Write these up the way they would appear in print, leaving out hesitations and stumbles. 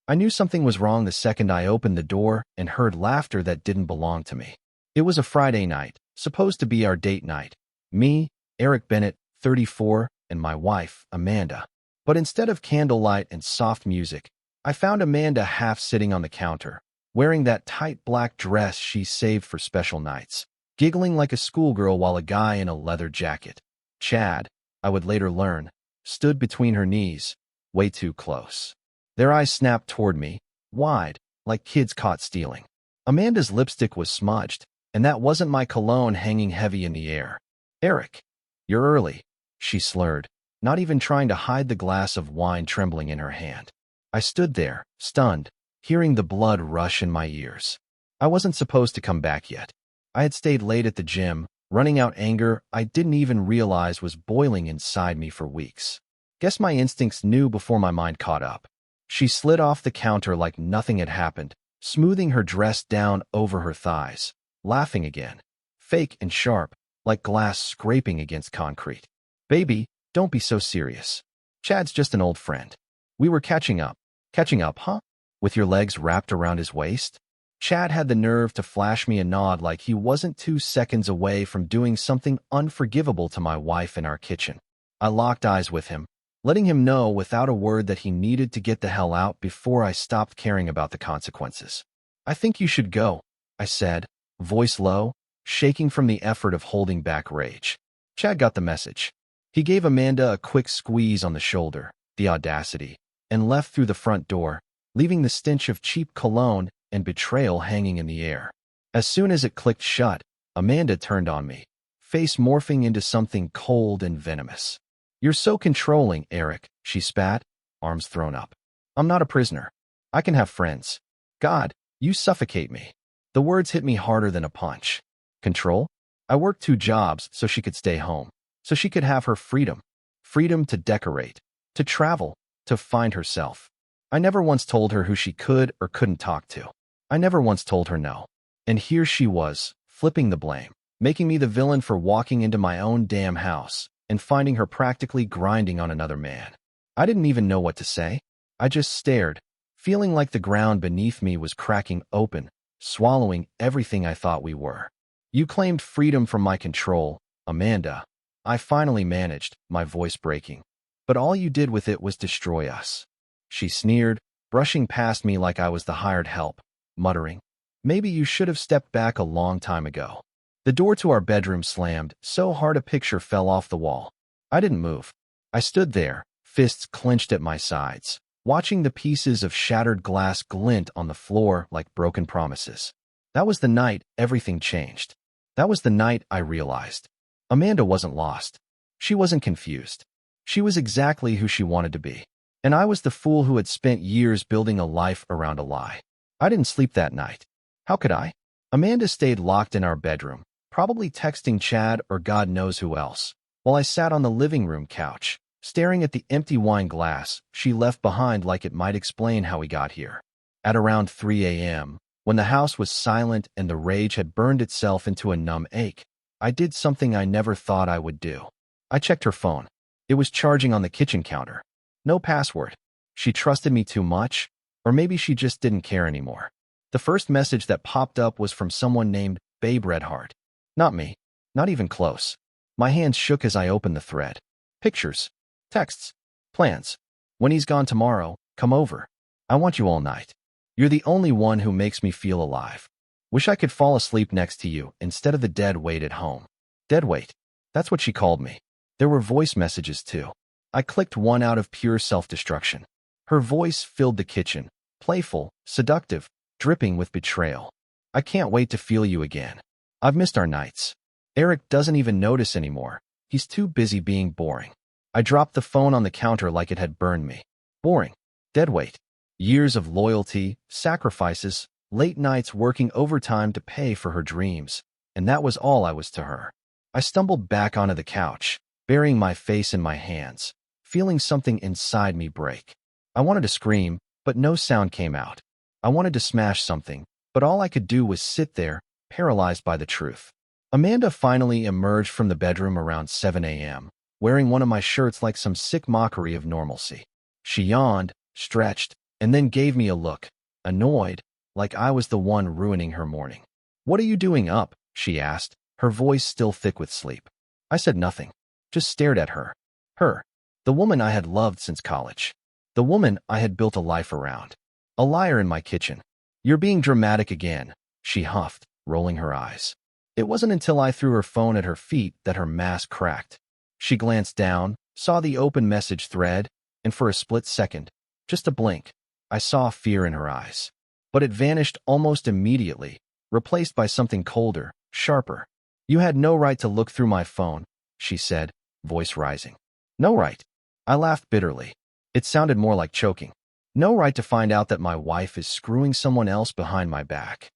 I knew something was wrong the second I opened the door and heard laughter that didn't belong to me. It was a Friday night, supposed to be our date night. Me, Eric Bennett, 34, and my wife, Amanda. But instead of candlelight and soft music, I found Amanda half sitting on the counter, wearing that tight black dress she saved for special nights, giggling like a schoolgirl while a guy in a leather jacket, Chad, I would later learn, stood between her knees, way too close. Their eyes snapped toward me, wide, like kids caught stealing. Amanda's lipstick was smudged, and that wasn't my cologne hanging heavy in the air. Eric, you're early, she slurred, not even trying to hide the glass of wine trembling in her hand. I stood there, stunned, hearing the blood rush in my ears. I wasn't supposed to come back yet. I had stayed late at the gym, running out anger I didn't even realize was boiling inside me for weeks. Guess my instincts knew before my mind caught up. She slid off the counter like nothing had happened, smoothing her dress down over her thighs, laughing again, fake and sharp, like glass scraping against concrete. Baby, don't be so serious. Chad's just an old friend. We were catching up. Catching up, huh? With your legs wrapped around his waist? Chad had the nerve to flash me a nod like he wasn't 2 seconds away from doing something unforgivable to my wife in our kitchen. I locked eyes with him, letting him know without a word that he needed to get the hell out before I stopped caring about the consequences. I think you should go, I said, voice low, shaking from the effort of holding back rage. Chad got the message. He gave Amanda a quick squeeze on the shoulder, the audacity, and left through the front door, leaving the stench of cheap cologne and betrayal hanging in the air. As soon as it clicked shut, Amanda turned on me, face morphing into something cold and venomous. You're so controlling, Eric, she spat, arms thrown up. I'm not a prisoner. I can have friends. God, you suffocate me. The words hit me harder than a punch. Control? I worked 2 jobs so she could stay home, so she could have her freedom. Freedom to decorate, to travel, to find herself. I never once told her who she could or couldn't talk to. I never once told her no. And here she was, flipping the blame, making me the villain for walking into my own damn house and finding her practically grinding on another man. I didn't even know what to say. I just stared, feeling like the ground beneath me was cracking open, swallowing everything I thought we were. You claimed freedom from my control, Amanda. I finally managed, my voice breaking. But all you did with it was destroy us. She sneered, brushing past me like I was the hired help, muttering, maybe you should have stepped back a long time ago. The door to our bedroom slammed so hard a picture fell off the wall. I didn't move. I stood there, fists clenched at my sides, watching the pieces of shattered glass glint on the floor like broken promises. That was the night everything changed. That was the night I realized. Amanda wasn't lost. She wasn't confused. She was exactly who she wanted to be. And I was the fool who had spent years building a life around a lie. I didn't sleep that night. How could I? Amanda stayed locked in our bedroom, probably texting Chad or God knows who else, while I sat on the living room couch, staring at the empty wine glass she left behind like it might explain how we got here. At around 3 a.m., when the house was silent and the rage had burned itself into a numb ache, I did something I never thought I would do. I checked her phone. It was charging on the kitchen counter. No password. She trusted me too much, or maybe she just didn't care anymore. The first message that popped up was from someone named Babe Redheart. Not me. Not even close. My hands shook as I opened the thread. Pictures. Texts. Plans. When he's gone tomorrow, come over. I want you all night. You're the only one who makes me feel alive. Wish I could fall asleep next to you instead of the dead weight at home. Dead weight. That's what she called me. There were voice messages too. I clicked one out of pure self-destruction. Her voice filled the kitchen, playful, seductive, dripping with betrayal. I can't wait to feel you again. I've missed our nights. Eric doesn't even notice anymore. He's too busy being boring. I dropped the phone on the counter like it had burned me. Boring. Dead weight. Years of loyalty, sacrifices, late nights working overtime to pay for her dreams, and that was all I was to her. I stumbled back onto the couch, burying my face in my hands, feeling something inside me break. I wanted to scream, but no sound came out. I wanted to smash something, but all I could do was sit there, paralyzed by the truth. Amanda finally emerged from the bedroom around 7 a.m., wearing one of my shirts like some sick mockery of normalcy. She yawned, stretched, and then gave me a look, annoyed, like I was the one ruining her morning. "What are you doing up?" she asked, her voice still thick with sleep. I said nothing, just stared at her. Her, the woman I had loved since college. The woman I had built a life around. A liar in my kitchen. "You're being dramatic again," she huffed, rolling her eyes. It wasn't until I threw her phone at her feet that her mask cracked. She glanced down, saw the open message thread, and for a split second, just a blink, I saw fear in her eyes. But it vanished almost immediately, replaced by something colder, sharper. "You had no right to look through my phone," she said, voice rising. "No right." I laughed bitterly. It sounded more like choking. "No right to find out that my wife is screwing someone else behind my back."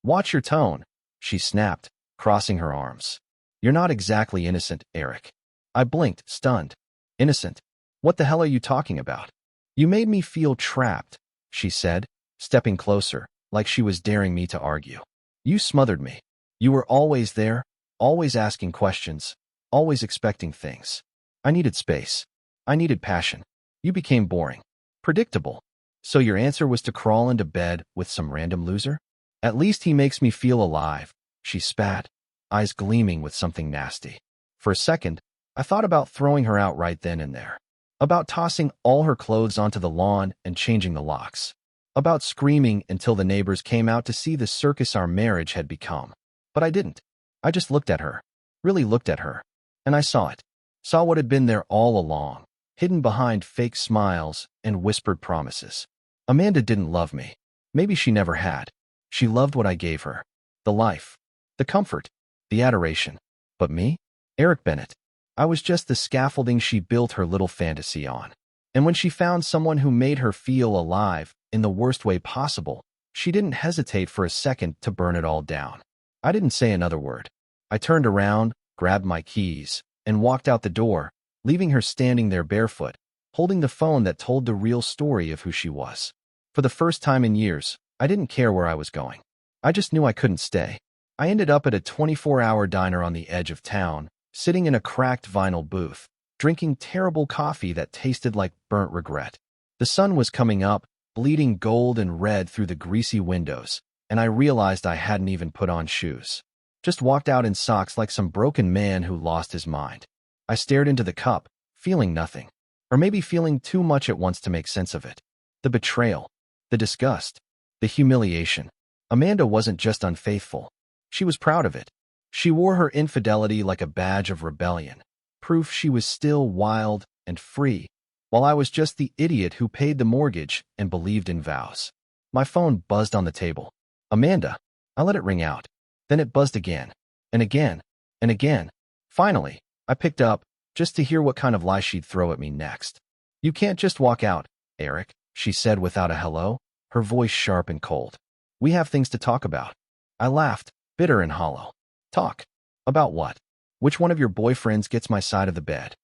"Watch your tone," she snapped, crossing her arms. "You're not exactly innocent, Eric." I blinked, stunned. "Innocent? What the hell are you talking about?" "You made me feel trapped," she said, stepping closer, like she was daring me to argue. "You smothered me. You were always there, always asking questions, always expecting things. I needed space. I needed passion. You became boring. Predictable. So your answer was to crawl into bed with some random loser? At least he makes me feel alive," she spat, eyes gleaming with something nasty. For a second, I thought about throwing her out right then and there. About tossing all her clothes onto the lawn and changing the locks. About screaming until the neighbors came out to see the circus our marriage had become. But I didn't. I just looked at her. Really looked at her. And I saw it. Saw what had been there all along, hidden behind fake smiles and whispered promises. Amanda didn't love me. Maybe she never had. She loved what I gave her. The life. The comfort. The adoration. But me? Eric Bennett. I was just the scaffolding she built her little fantasy on. And when she found someone who made her feel alive, in the worst way possible, she didn't hesitate for a second to burn it all down. I didn't say another word. I turned around, grabbed my keys, and walked out the door, leaving her standing there barefoot, holding the phone that told the real story of who she was. For the first time in years, I didn't care where I was going. I just knew I couldn't stay. I ended up at a 24-hour diner on the edge of town, sitting in a cracked vinyl booth, drinking terrible coffee that tasted like burnt regret. The sun was coming up, bleeding gold and red through the greasy windows, and I realized I hadn't even put on shoes. Just walked out in socks like some broken man who lost his mind. I stared into the cup, feeling nothing. Or maybe feeling too much at once to make sense of it. The betrayal. The disgust. The humiliation. Amanda wasn't just unfaithful. She was proud of it. She wore her infidelity like a badge of rebellion, proof she was still wild and free, while I was just the idiot who paid the mortgage and believed in vows. My phone buzzed on the table. "Amanda." I let it ring out. Then it buzzed again, and again, and again. Finally, I picked up, just to hear what kind of lie she'd throw at me next. "You can't just walk out, Eric," she said without a hello, her voice sharp and cold. "We have things to talk about." I laughed, bitter and hollow. "Talk? About what? Which one of your boyfriends gets my side of the bed?"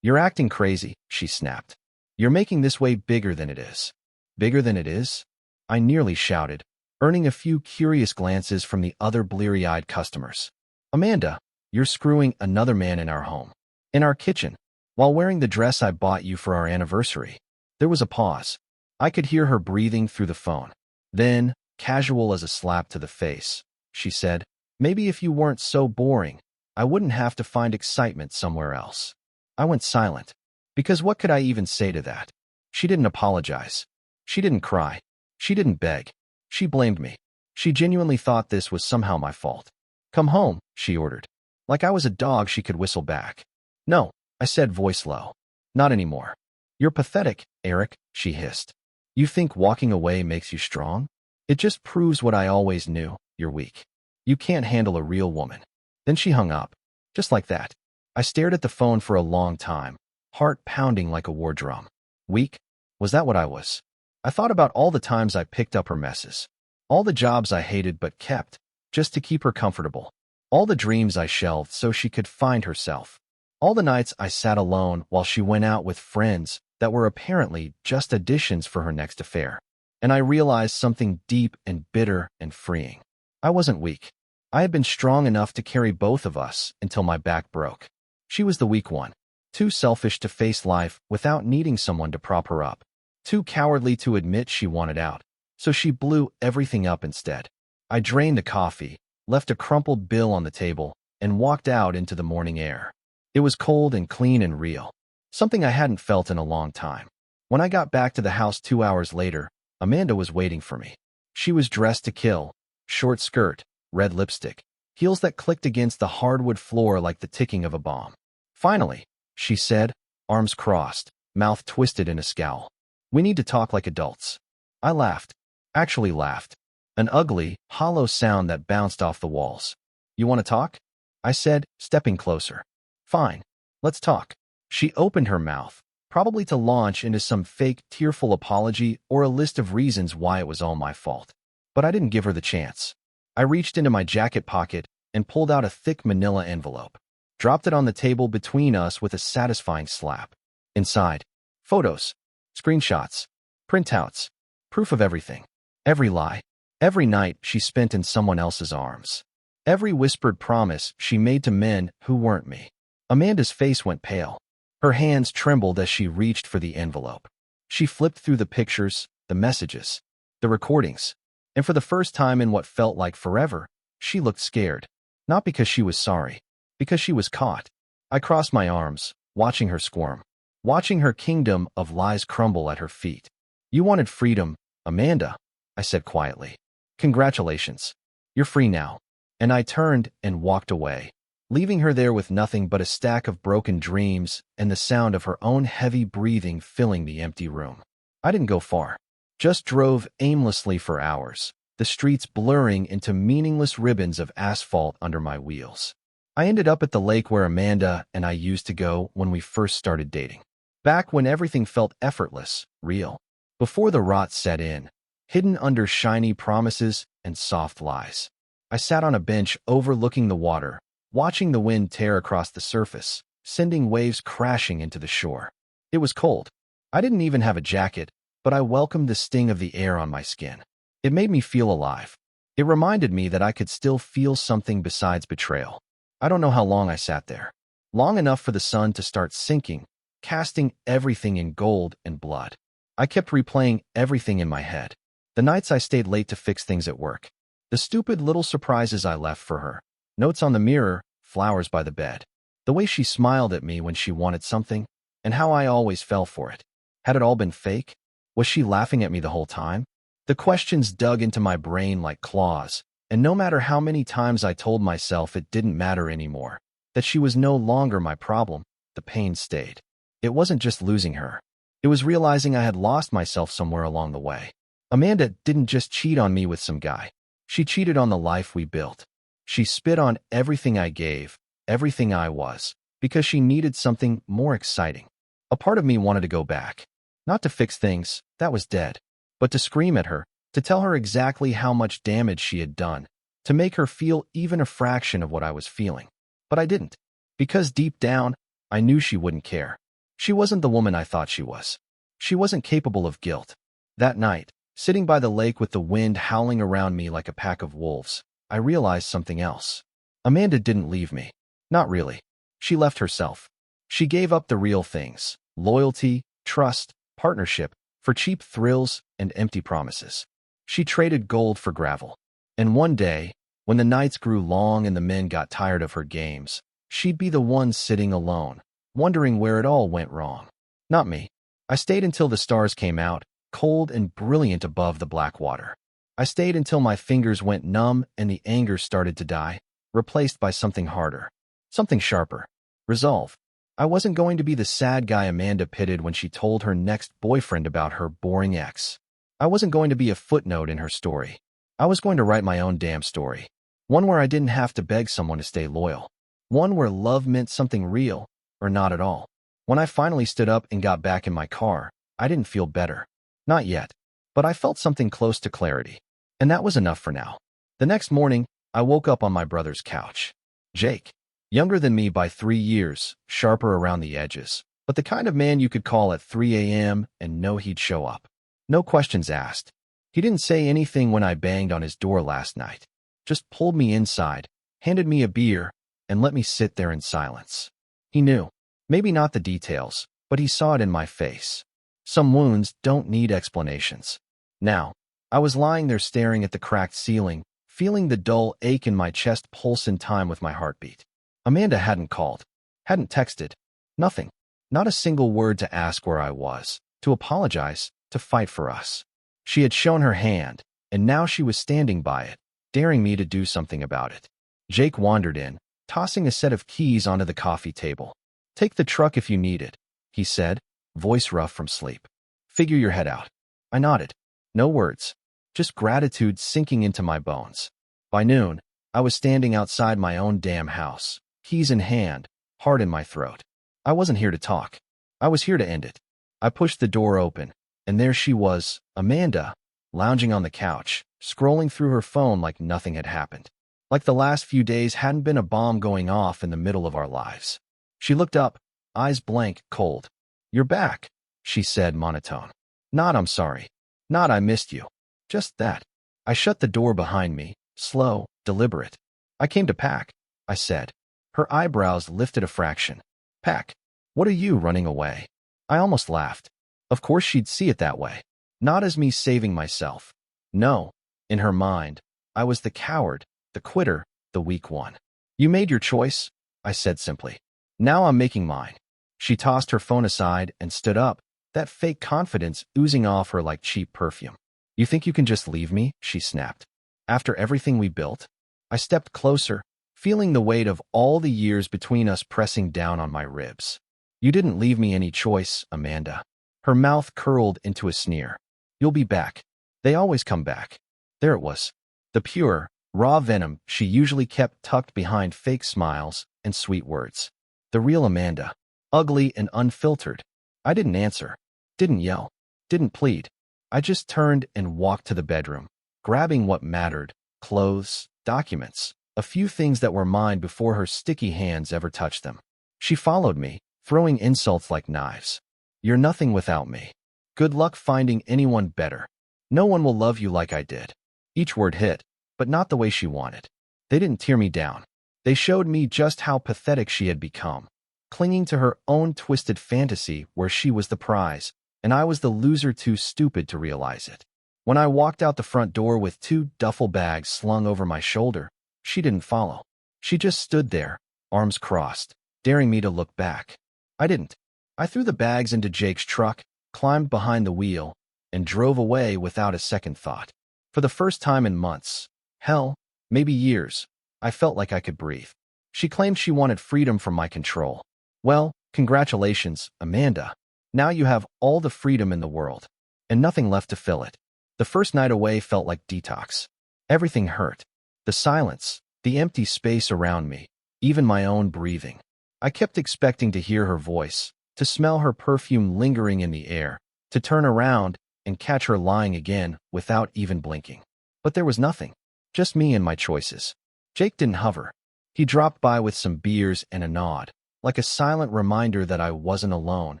"You're acting crazy," she snapped. "You're making this way bigger than it is." "Bigger than it is?" I nearly shouted, earning a few curious glances from the other bleary-eyed customers. "Amanda, you're screwing another man in our home. In our kitchen, while wearing the dress I bought you for our anniversary." There was a pause. I could hear her breathing through the phone. Then, casual as a slap to the face, she said, "Maybe if you weren't so boring, I wouldn't have to find excitement somewhere else." I went silent. Because what could I even say to that? She didn't apologize. She didn't cry. She didn't beg. She blamed me. She genuinely thought this was somehow my fault. "Come home," she ordered. Like I was a dog she could whistle back. "No," I said, voice low. "Not anymore." "You're pathetic, Eric," she hissed. "You think walking away makes you strong? It just proves what I always knew, you're weak. You can't handle a real woman." Then she hung up. Just like that. I stared at the phone for a long time, heart pounding like a war drum. Weak? Was that what I was? I thought about all the times I picked up her messes. All the jobs I hated but kept, just to keep her comfortable. All the dreams I shelved so she could find herself. All the nights I sat alone while she went out with friends that were apparently just additions for her next affair. And I realized something deep and bitter and freeing. I wasn't weak. I had been strong enough to carry both of us until my back broke. She was the weak one, too selfish to face life without needing someone to prop her up. too cowardly to admit she wanted out, so she blew everything up instead. I drained the coffee, left a crumpled bill on the table, and walked out into the morning air. It was cold and clean and real, something I hadn't felt in a long time. When I got back to the house 2 hours later, Amanda was waiting for me. She was dressed to kill, short skirt, red lipstick, heels that clicked against the hardwood floor like the ticking of a bomb. "Finally," she said, arms crossed, mouth twisted in a scowl. "We need to talk like adults." I laughed. Actually laughed. An ugly, hollow sound that bounced off the walls. "You want to talk?" I said, stepping closer. "Fine. Let's talk." She opened her mouth, probably to launch into some fake, tearful apology or a list of reasons why it was all my fault. But I didn't give her the chance. I reached into my jacket pocket and pulled out a thick manila envelope. Dropped it on the table between us with a satisfying slap. Inside, photos, screenshots, printouts, proof of everything. Every lie, every night she spent in someone else's arms. Every whispered promise she made to men who weren't me. Amanda's face went pale. Her hands trembled as she reached for the envelope. She flipped through the pictures, the messages, the recordings, and for the first time in what felt like forever, she looked scared. Not because she was sorry, because she was caught. I crossed my arms, watching her squirm, watching her kingdom of lies crumble at her feet. "You wanted freedom, Amanda," I said quietly. "Congratulations. You're free now." And I turned and walked away, leaving her there with nothing but a stack of broken dreams and the sound of her own heavy breathing filling the empty room. I didn't go far. Just drove aimlessly for hours, the streets blurring into meaningless ribbons of asphalt under my wheels. I ended up at the lake where Amanda and I used to go when we first started dating. Back when everything felt effortless, real. Before the rot set in, hidden under shiny promises and soft lies. I sat on a bench overlooking the water, watching the wind tear across the surface, sending waves crashing into the shore. It was cold. I didn't even have a jacket, but I welcomed the sting of the air on my skin. It made me feel alive. It reminded me that I could still feel something besides betrayal. I don't know how long I sat there. Long enough for the sun to start sinking, casting everything in gold and blood. I kept replaying everything in my head. The nights I stayed late to fix things at work. The stupid little surprises I left for her. Notes on the mirror, flowers by the bed. The way she smiled at me when she wanted something, and how I always fell for it. Had it all been fake? Was she laughing at me the whole time? The questions dug into my brain like claws, and no matter how many times I told myself it didn't matter anymore, that she was no longer my problem, the pain stayed. It wasn't just losing her. It was realizing I had lost myself somewhere along the way. Amanda didn't just cheat on me with some guy. She cheated on the life we built. She spit on everything I gave, everything I was, because she needed something more exciting. A part of me wanted to go back. Not to fix things, that was dead, but to scream at her, to tell her exactly how much damage she had done, to make her feel even a fraction of what I was feeling. But I didn't, because deep down, I knew she wouldn't care. She wasn't the woman I thought she was. She wasn't capable of guilt. That night, sitting by the lake with the wind howling around me like a pack of wolves, I realized something else. Amanda didn't leave me. Not really. She left herself. She gave up the real things, loyalty, trust, partnership, for cheap thrills and empty promises. She traded gold for gravel. And one day, when the nights grew long and the men got tired of her games, she'd be the one sitting alone, wondering where it all went wrong. Not me. I stayed until the stars came out, cold and brilliant above the black water. I stayed until my fingers went numb and the anger started to die, replaced by something harder, something sharper. Resolve. I wasn't going to be the sad guy Amanda pitted when she told her next boyfriend about her boring ex. I wasn't going to be a footnote in her story. I was going to write my own damn story. One where I didn't have to beg someone to stay loyal. One where love meant something real, or not at all. When I finally stood up and got back in my car, I didn't feel better. Not yet. But I felt something close to clarity. And that was enough for now. The next morning, I woke up on my brother's couch. Jake. Younger than me by 3 years, sharper around the edges, but the kind of man you could call at 3 a.m. and know he'd show up. No questions asked. He didn't say anything when I banged on his door last night. Just pulled me inside, handed me a beer, and let me sit there in silence. He knew. Maybe not the details, but he saw it in my face. Some wounds don't need explanations. Now, I was lying there staring at the cracked ceiling, feeling the dull ache in my chest pulse in time with my heartbeat. Amanda hadn't called, hadn't texted, nothing. Not a single word to ask where I was, to apologize, to fight for us. She had shown her hand, and now she was standing by it, daring me to do something about it. Jake wandered in, tossing a set of keys onto the coffee table. "Take the truck if you need it," he said, voice rough from sleep. "Figure your head out." I nodded. No words, just gratitude sinking into my bones. By noon, I was standing outside my own damn house, keys in hand, heart in my throat. I wasn't here to talk. I was here to end it. I pushed the door open, and there she was, Amanda, lounging on the couch, scrolling through her phone like nothing had happened. Like the last few days hadn't been a bomb going off in the middle of our lives. She looked up, eyes blank, cold. "You're back," she said, monotone. "Not I'm sorry. Not I missed you. Just that." I shut the door behind me, slow, deliberate. "I came to pack," I said. Her eyebrows lifted a fraction. "Pack? What are you running away?" I almost laughed. Of course she'd see it that way. Not as me saving myself. No, in her mind, I was the coward, the quitter, the weak one. "You made your choice," I said simply. "Now I'm making mine." She tossed her phone aside and stood up, that fake confidence oozing off her like cheap perfume. "You think you can just leave me?" she snapped. "After everything we built?" I stepped closer, feeling the weight of all the years between us pressing down on my ribs. "You didn't leave me any choice, Amanda." Her mouth curled into a sneer. "You'll be back. They always come back." There it was. The pure, raw venom she usually kept tucked behind fake smiles and sweet words. The real Amanda. Ugly and unfiltered. I didn't answer. Didn't yell. Didn't plead. I just turned and walked to the bedroom, grabbing what mattered: clothes, documents, a few things that were mine before her sticky hands ever touched them. She followed me, throwing insults like knives. "You're nothing without me. Good luck finding anyone better. No one will love you like I did." Each word hit, but not the way she wanted. They didn't tear me down. They showed me just how pathetic she had become, clinging to her own twisted fantasy where she was the prize, and I was the loser too stupid to realize it. When I walked out the front door with 2 duffel bags slung over my shoulder, she didn't follow. She just stood there, arms crossed, daring me to look back. I didn't. I threw the bags into Jake's truck, climbed behind the wheel, and drove away without a second thought. For the first time in months, hell, maybe years, I felt like I could breathe. She claimed she wanted freedom from my control. Well, congratulations, Amanda. Now you have all the freedom in the world, and nothing left to fill it. The first night away felt like detox. Everything hurt. The silence, the empty space around me, even my own breathing. I kept expecting to hear her voice, to smell her perfume lingering in the air, to turn around and catch her lying again without even blinking. But there was nothing. Just me and my choices. Jake didn't hover. He dropped by with some beers and a nod, like a silent reminder that I wasn't alone,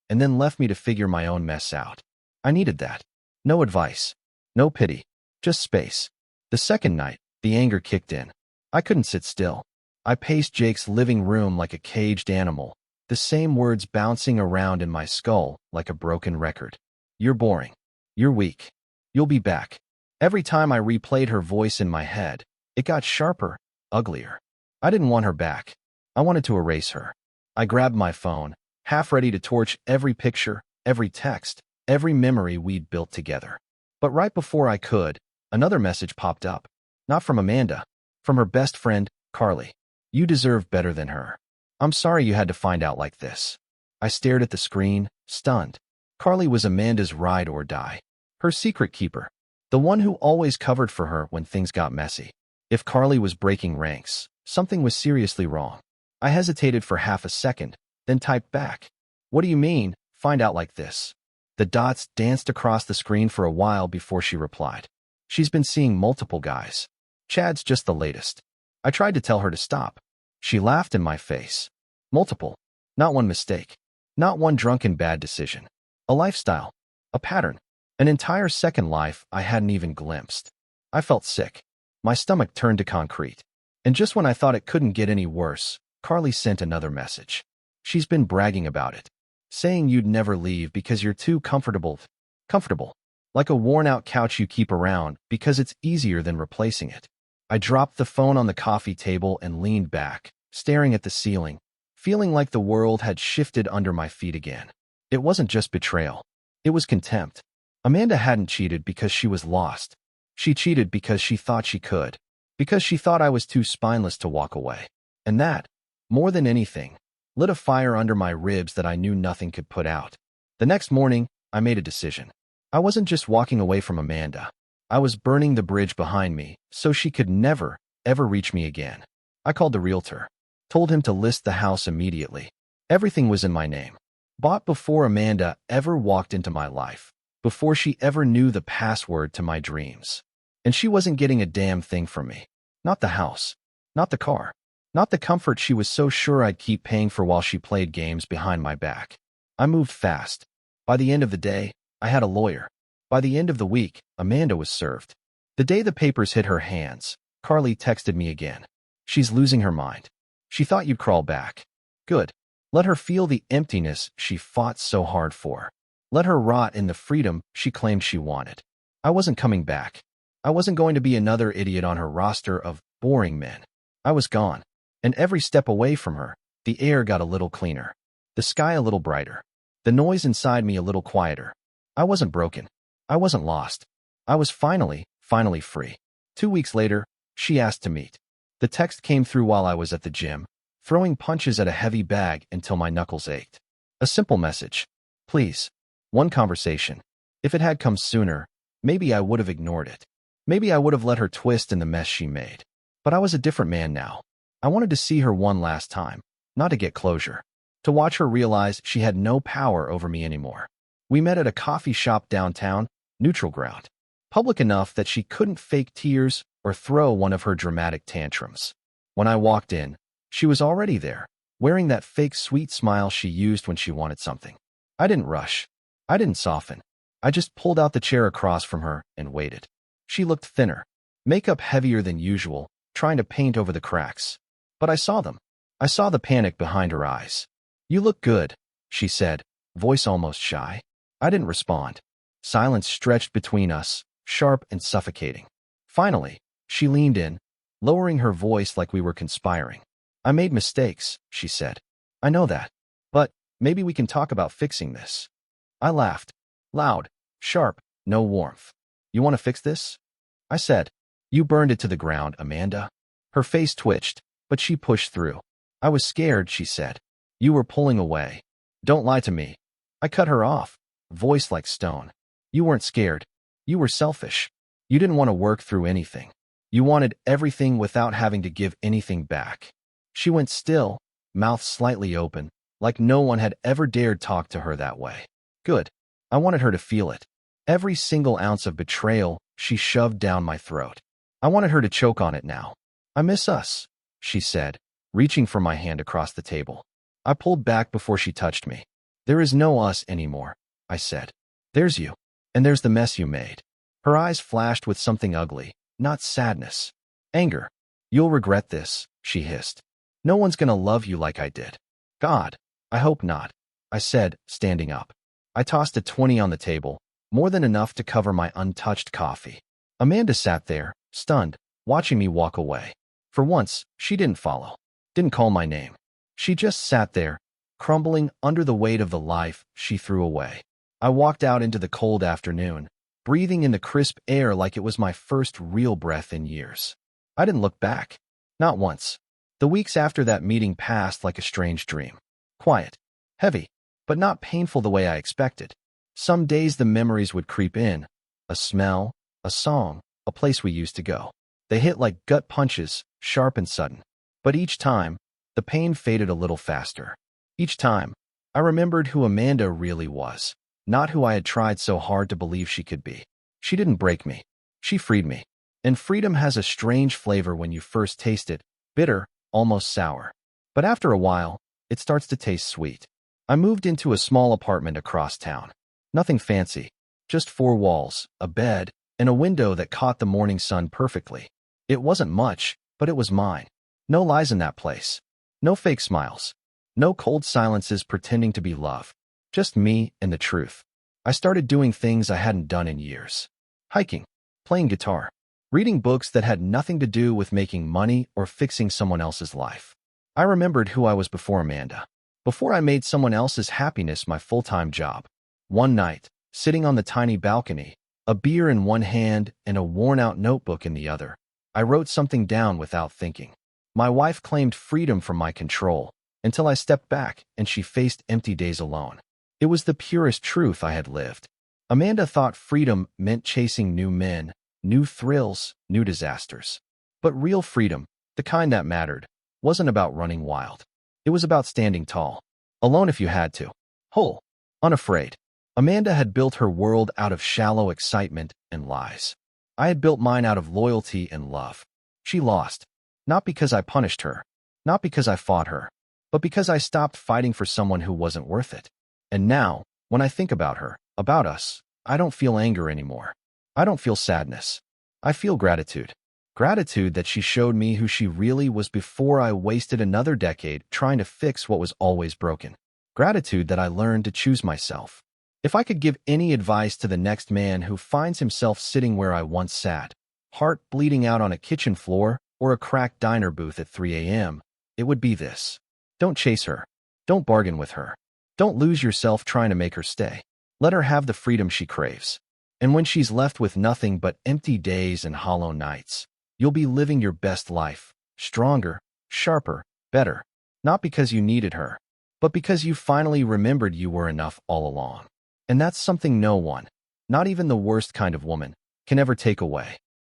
and then left me to figure my own mess out. I needed that. No advice. No pity. Just space. The second night, the anger kicked in. I couldn't sit still. I paced Jake's living room like a caged animal, the same words bouncing around in my skull like a broken record. "You're boring. You're weak. You'll be back." Every time I replayed her voice in my head, it got sharper, uglier. I didn't want her back. I wanted to erase her. I grabbed my phone, half ready to torch every picture, every text, every memory we'd built together. But right before I could, another message popped up. Not from Amanda. From her best friend, Carly. "You deserve better than her. I'm sorry you had to find out like this." I stared at the screen, stunned. Carly was Amanda's ride or die. Her secret keeper. The one who always covered for her when things got messy. If Carly was breaking ranks, something was seriously wrong. I hesitated for half a second, then typed back. "What do you mean, find out like this?" The dots danced across the screen for a while before she replied. "She's been seeing multiple guys. Chad's just the latest." I tried to tell her to stop. She laughed in my face. "Multiple. Not one mistake. Not one drunken bad decision. A lifestyle. A pattern. An entire second life I hadn't even glimpsed." I felt sick. My stomach turned to concrete. And just when I thought it couldn't get any worse, Carly sent another message. "She's been bragging about it. saying you'd never leave because you're too comfortable. Comfortable. Like a worn-out couch you keep around because it's easier than replacing it. I dropped the phone on the coffee table and leaned back, staring at the ceiling, feeling like the world had shifted under my feet again. It wasn't just betrayal. It was contempt. Amanda hadn't cheated because she was lost. She cheated because she thought she could, because she thought I was too spineless to walk away. And that, more than anything, lit a fire under my ribs that I knew nothing could put out. The next morning, I made a decision. I wasn't just walking away from Amanda. I was burning the bridge behind me so she could never, ever reach me again. I called the realtor, told him to list the house immediately. Everything was in my name. Bought before Amanda ever walked into my life, before she ever knew the password to my dreams. And she wasn't getting a damn thing from me. Not the house. Not the car. Not the comfort she was so sure I'd keep paying for while she played games behind my back. I moved fast. By the end of the day, I had a lawyer. By the end of the week, Amanda was served. The day the papers hit her hands, Carly texted me again. She's losing her mind. She thought you'd crawl back. Good. Let her feel the emptiness she fought so hard for. Let her rot in the freedom she claimed she wanted. I wasn't coming back. I wasn't going to be another idiot on her roster of boring men. I was gone. And every step away from her, the air got a little cleaner. The sky a little brighter. The noise inside me a little quieter. I wasn't broken. I wasn't lost. I was finally free. 2 weeks later, she asked to meet. The text came through while I was at the gym, throwing punches at a heavy bag until my knuckles ached. A simple message. Please. One conversation. If it had come sooner, maybe I would have ignored it. Maybe I would have let her twist in the mess she made. But I was a different man now. I wanted to see her one last time, not to get closure. To watch her realize she had no power over me anymore. We met at a coffee shop downtown, neutral ground. Public enough that she couldn't fake tears or throw one of her dramatic tantrums. When I walked in, she was already there, wearing that fake sweet smile she used when she wanted something. I didn't rush. I didn't soften. I just pulled out the chair across from her and waited. She looked thinner, makeup heavier than usual, trying to paint over the cracks. But I saw them. I saw the panic behind her eyes. You look good, she said, voice almost shy. I didn't respond. Silence stretched between us, sharp and suffocating. Finally, she leaned in, lowering her voice like we were conspiring. I made mistakes, she said. I know that. But maybe we can talk about fixing this. I laughed. Loud, sharp, no warmth. You want to fix this? I said. You burned it to the ground, Amanda. Her face twitched, but she pushed through. I was scared, she said. You were pulling away. Don't lie to me. I cut her off, voice like stone. You weren't scared. You were selfish. You didn't want to work through anything. You wanted everything without having to give anything back. She went still, mouth slightly open, like no one had ever dared talk to her that way. Good. I wanted her to feel it. Every single ounce of betrayal she shoved down my throat. I wanted her to choke on it now. I miss us, she said, reaching for my hand across the table. I pulled back before she touched me. There is no us anymore, I said. There's you. And there's the mess you made. Her eyes flashed with something ugly, not sadness. Anger. You'll regret this, she hissed. No one's gonna love you like I did. God, I hope not, I said, standing up. I tossed a 20 on the table, more than enough to cover my untouched coffee. Amanda sat there, stunned, watching me walk away. For once, she didn't follow, didn't call my name. She just sat there, crumbling under the weight of the life she threw away. I walked out into the cold afternoon, breathing in the crisp air like it was my first real breath in years. I didn't look back. Not once. The weeks after that meeting passed like a strange dream. Quiet. Heavy. But not painful the way I expected. Some days the memories would creep in. A smell, a song, a place we used to go. They hit like gut punches, sharp and sudden. But each time, the pain faded a little faster. Each time, I remembered who Amanda really was. Not who I had tried so hard to believe she could be. She didn't break me. She freed me. And freedom has a strange flavor when you first taste it, bitter, almost sour. But after a while, it starts to taste sweet. I moved into a small apartment across town. Nothing fancy, just 4 walls, a bed, and a window that caught the morning sun perfectly. It wasn't much, but it was mine. No lies in that place. No fake smiles. No cold silences pretending to be love. Just me and the truth. I started doing things I hadn't done in years. Hiking, playing guitar, reading books that had nothing to do with making money or fixing someone else's life. I remembered who I was before Amanda. Before I made someone else's happiness my full-time job. One night, sitting on the tiny balcony, a beer in one hand and a worn-out notebook in the other, I wrote something down without thinking. My wife claimed freedom from my control until I stepped back and she faced empty days alone. It was the purest truth I had lived. Amanda thought freedom meant chasing new men, new thrills, new disasters. But real freedom, the kind that mattered, wasn't about running wild. It was about standing tall, alone if you had to, whole, unafraid. Amanda had built her world out of shallow excitement and lies. I had built mine out of loyalty and love. She lost, not because I punished her, not because I fought her, but because I stopped fighting for someone who wasn't worth it. And now, when I think about her, about us, I don't feel anger anymore. I don't feel sadness. I feel gratitude. Gratitude that she showed me who she really was before I wasted another decade trying to fix what was always broken. Gratitude that I learned to choose myself. If I could give any advice to the next man who finds himself sitting where I once sat, heart bleeding out on a kitchen floor or a cracked diner booth at 3 a.m., it would be this. Don't chase her. Don't bargain with her. Don't lose yourself trying to make her stay. Let her have the freedom she craves. And when she's left with nothing but empty days and hollow nights, you'll be living your best life, stronger, sharper, better, not because you needed her, but because you finally remembered you were enough all along. And that's something no one, not even the worst kind of woman, can ever take away.